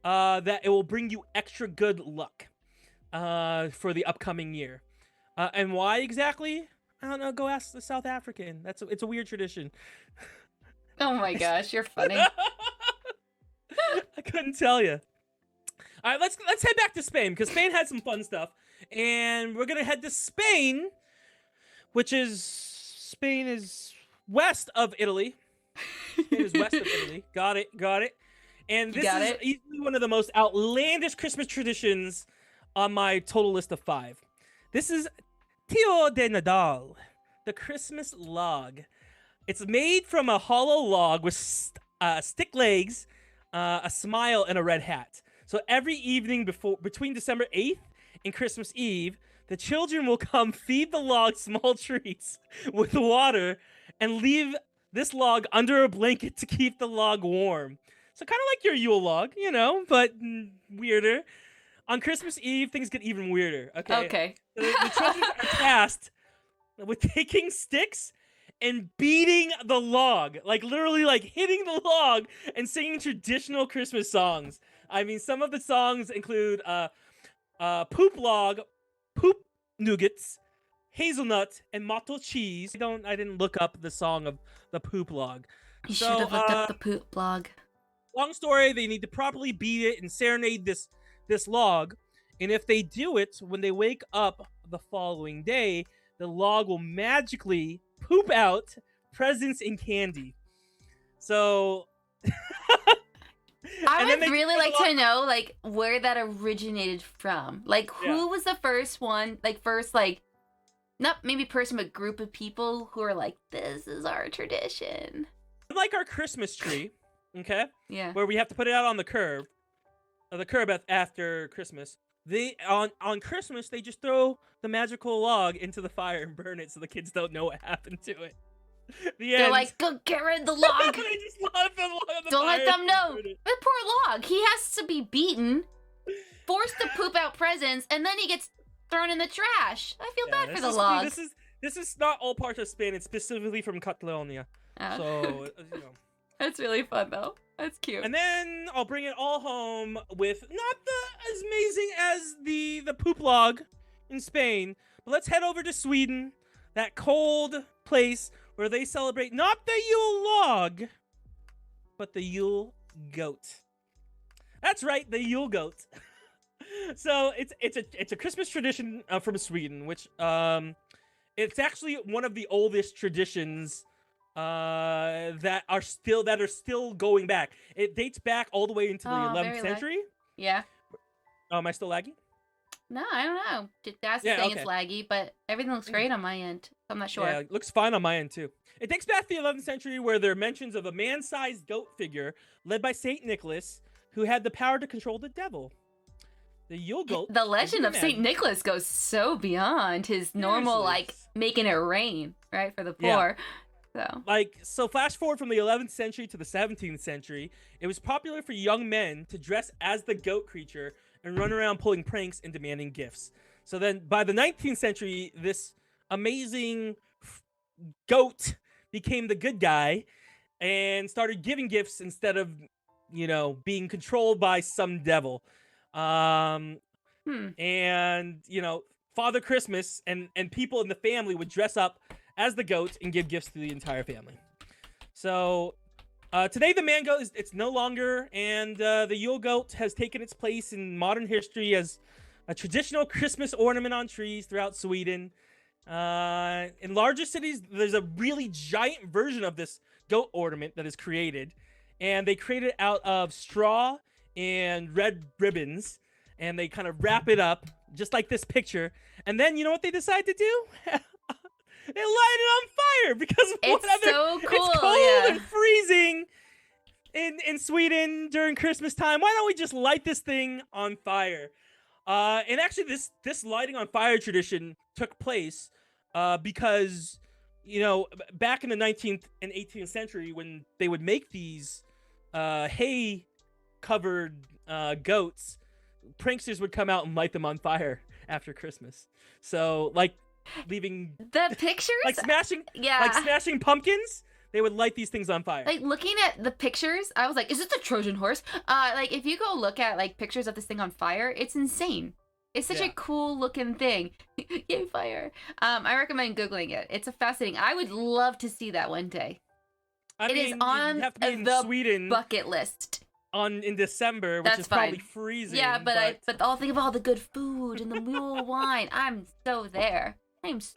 that it will bring you extra good luck for the upcoming year. And why exactly? I don't know. Go ask the South African. It's a weird tradition. Oh my gosh, you're funny. I couldn't tell you. All right, let's head back to Spain, because Spain had some fun stuff, and we're gonna head to Spain, Spain is west of Italy. Spain is west of Italy. Got it. And this is easily one of the most outlandish Christmas traditions on my total list of 5. This is Tio de Nadal, the Christmas log. It's made from a hollow log with stick legs, a smile, and a red hat. So every evening between December 8th and Christmas Eve, the children will come feed the log small treats with water and leave this log under a blanket to keep the log warm. So kind of like your Yule log, but weirder. On Christmas Eve, things get even weirder. Okay. The children are tasked with taking sticks and beating the log, literally hitting the log and singing traditional Christmas songs. I mean, some of the songs include Poop Log, Poop Nougats, Hazelnut, and Motto Cheese. I didn't look up the song of the Poop Log. You should have looked up the Poop Log. Long story, they need to properly beat it and serenade this log. And if they do it, when they wake up the following day, the log will magically poop out presents and candy. So I would really like to know where that originated from. Who was the first one? Not maybe person, but group of people who are like, this is our tradition. Like our Christmas tree, okay? Yeah. Where we have to put it out on the curb after Christmas. On Christmas, they just throw the magical log into the fire and burn it so the kids don't know what happened to it. They're like, go get rid of the log. They just love the log on the Don't fire let them know. The poor log. He has to be beaten, forced to poop out presents, and then he gets thrown in the trash. I feel bad for the log. This is not all parts of Spain. It's specifically from Catalonia. So, That's really fun, though. That's cute. And then I'll bring it all home with not as amazing as the poop log in Spain, but let's head over to Sweden, that cold place where they celebrate not the Yule log, but the Yule goat. That's right, the Yule goat. So it's a Christmas tradition from Sweden, which it's actually one of the oldest traditions that are still going back. It dates back all the way into the 11th century. Yeah. Oh, am I still laggy? No, I don't know. That's the thing. It's laggy, but everything looks great on my end. I'm not sure. Yeah, it looks fine on my end too. It dates back to the 11th century, where there are mentions of a man-sized goat figure led by Saint Nicholas, who had the power to control the devil. The Yule goat. The legend of Saint Nicholas goes so beyond his normal, like, making it rain, right, for the poor. Yeah. So flash forward from the 11th century to the 17th century, it was popular for young men to dress as the goat creature and run around pulling pranks and demanding gifts. So then by the 19th century, this amazing goat became the good guy and started giving gifts instead of, being controlled by some devil. And, Father Christmas and people in the family would dress up as the goat and give gifts to the entire family. So today the man goat it's no longer, and the Yule goat has taken its place in modern history as a traditional Christmas ornament on trees throughout Sweden. In larger cities, there's a really giant version of this goat ornament that is created, and they create it out of straw and red ribbons, and they kind of wrap it up just like this picture. And then you know what they decide to do? They light it on fire because it's so cool. It's cold and freezing in Sweden during Christmas time. Why don't we just light this thing on fire? And actually, this lighting on fire tradition took place because, back in the 19th and 18th century, when they would make these hay-covered goats, pranksters would come out and light them on fire after Christmas. So, leaving the pictures, smashing pumpkins. They would light these things on fire. Like, looking at the pictures, I was like, is this a Trojan horse? If you go look at pictures of this thing on fire, it's insane. It's such a cool looking thing. Yay, fire. I recommend Googling it. It's fascinating. I would love to see that one day. It is on the Sweden bucket list. In December, which is probably freezing. Yeah, but I'll think of all the good food and the mule wine. I'm so there. That's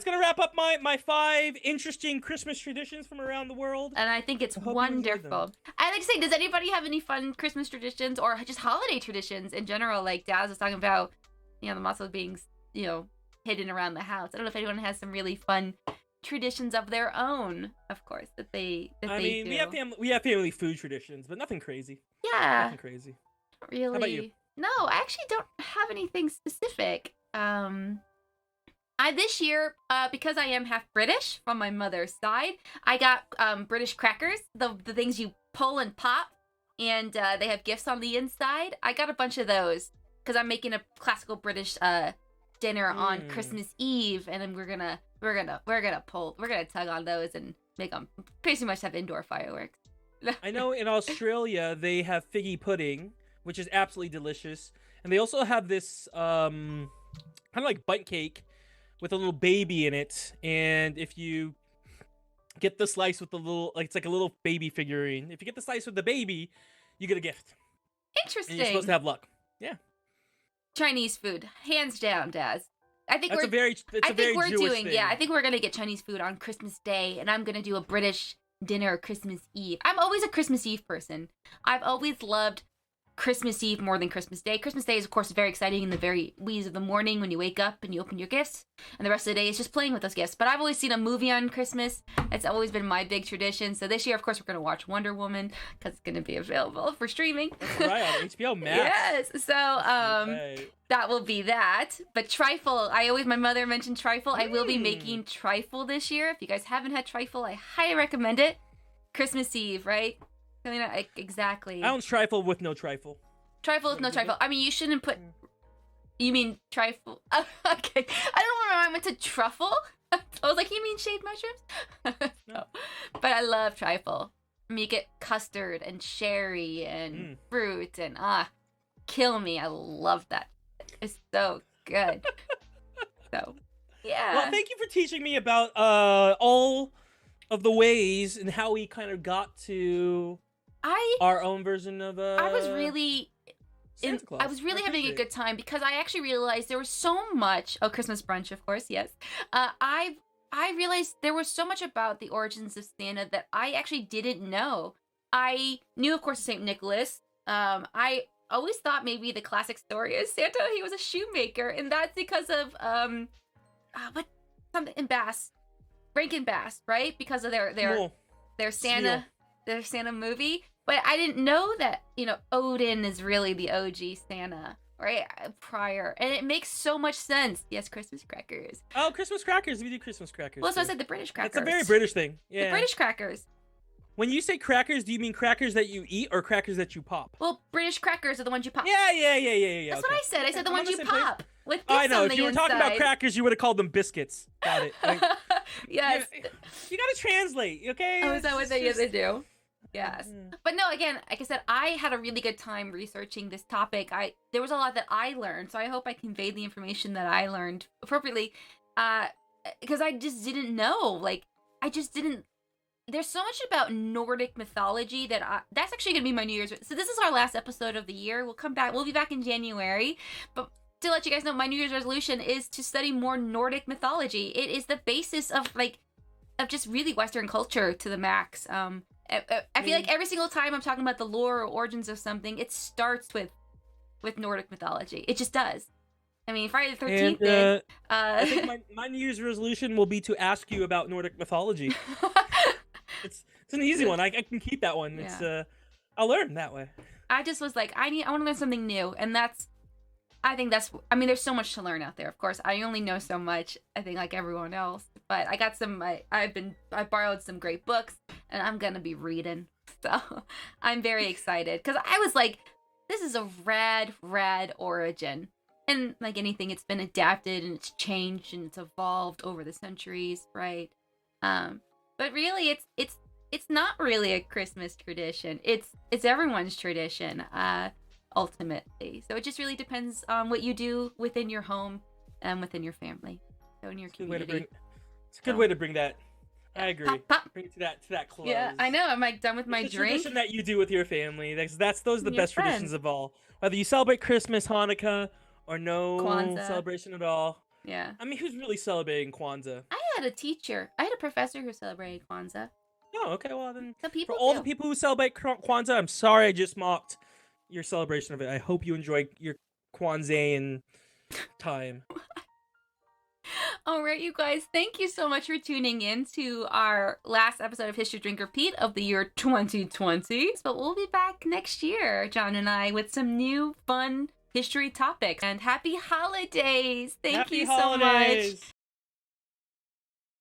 gonna wrap up my 5 interesting Christmas traditions from around the world, and I think it's wonderful. I like to say, does anybody have any fun Christmas traditions or just holiday traditions in general? Like Daz was talking about, the muscle being hidden around the house. I don't know if anyone has some really fun traditions of their own, of course, that they do. We have family food traditions, but nothing crazy. Yeah, nothing crazy. Really? How about you? No, I actually don't have anything specific. This year, because I am half British from my mother's side, I got British crackers, the things you pull and pop, and they have gifts on the inside. I got a bunch of those because I'm making a classical British dinner on Christmas Eve, and we're gonna tug on those and make them pretty much have indoor fireworks. I know in Australia they have figgy pudding, which is absolutely delicious, and they also have this kind of like bundt cake with a little baby in it, and if you get the slice with the little, it's like a little baby figurine. If you get the slice with the baby, you get a gift. Interesting. And you're supposed to have luck. Yeah. Chinese food, hands down, Daz. I think we're Jewish thing. Yeah, I think we're gonna get Chinese food on Christmas Day, and I'm gonna do a British dinner Christmas Eve. I'm always a Christmas Eve person. I've always loved Christmas Eve more than Christmas Day. Christmas Day is, of course, very exciting in the very wee of the morning when you wake up and you open your gifts, and the rest of the day is just playing with those gifts. But I've always seen a movie on Christmas. It's always been my big tradition. So this year, of course, we're going to watch Wonder Woman because it's going to be available for streaming. Right, on HBO Max. Yes. So that will be that. But trifle, my mother mentioned trifle. I will be making trifle this year. If you guys haven't had trifle, I highly recommend it. Christmas Eve, right? I mean, exactly. I don't trifle with no trifle. Trifle with no trifle. I mean, you shouldn't put... You mean trifle? Okay. I don't know where I went to truffle. I was like, you mean shaved mushrooms? No. But I love trifle. I mean, you get custard and sherry and fruit and kill me. I love that. It's so good. So, yeah. Well, thank you for teaching me about all of the ways and how we kind of got to our own version of I was really Santa Claus. I was really having a good time because I actually realized there was so much. Oh, Christmas brunch, of course, yes. I realized there was so much about the origins of Santa that I actually didn't know. I knew, of course, Saint Nicholas. I always thought maybe the classic story is Santa. He was a shoemaker, and that's because of what something in Bass, Rankin Bass, right? Because of their Santa, their Santa movie. But I didn't know that, Odin is really the OG Santa, right? Prior. And it makes so much sense. Yes, Christmas crackers. Oh, Christmas crackers. We do Christmas crackers. Well, so I said the British crackers. That's a very British thing. Yeah. The British crackers. When you say crackers, do you mean crackers that you eat or crackers that you pop? Well, British crackers are the ones you pop. Yeah. That's what I said. I said the ones you pop. With Oh, I know. on If the you were talking inside. about crackers, you would have called them biscuits. Got it. Yes. You gotta translate, okay? Oh, is that what they do? Yes. But no, again, like I said, I had a really good time researching this topic. There was a lot that I learned, so I hope I conveyed the information that I learned appropriately. Because I just didn't know. I just didn't. There's so much about Nordic mythology that's actually going to be my New Year's. So this is our last episode of the year. We'll be back in January. But to let you guys know, my New Year's resolution is to study more Nordic mythology. It is the basis of just really Western culture to the max. I feel like every single time I'm talking about the lore or origins of something, it starts with Nordic mythology. It just does. I mean, Friday the 13th did. I think my New Year's resolution will be to ask you about Nordic mythology. It's an easy one. I can keep that one. Yeah. It's I'll learn that way. I just was like, I want to learn something new, and I mean, there's so much to learn out there. Of course, I only know so much. I think like everyone else, but I got some. I borrowed some great books, and I'm gonna be reading. So I'm very excited because I was like, this is a rad origin. And like anything, it's been adapted and it's changed and it's evolved over the centuries, right? But really, it's not really a Christmas tradition. It's everyone's tradition, ultimately. So it just really depends on what you do within your home and within your family, so in your community. It's a good way to bring that. I agree. Pop. Bring it to that close. Yeah, I know. I'm like done with my it's a drink. Tradition that you do with your family. Those are the Your best friends. traditions of all. Whether you celebrate Christmas, Hanukkah, or no Kwanzaa. celebration at all. Yeah. I mean, who's really celebrating Kwanzaa? I had a professor who celebrated Kwanzaa. Oh, okay. Well, then Some people for all do. the people who celebrate Kwanzaa, I'm sorry I just mocked your celebration of it. I hope you enjoy your Kwanzaa time. All right, you guys, thank you so much for tuning in to our last episode of History Drink Repeat of the year 2020. But we'll be back next year, John and I, with some new fun history topics. And happy holidays! Thank you so much.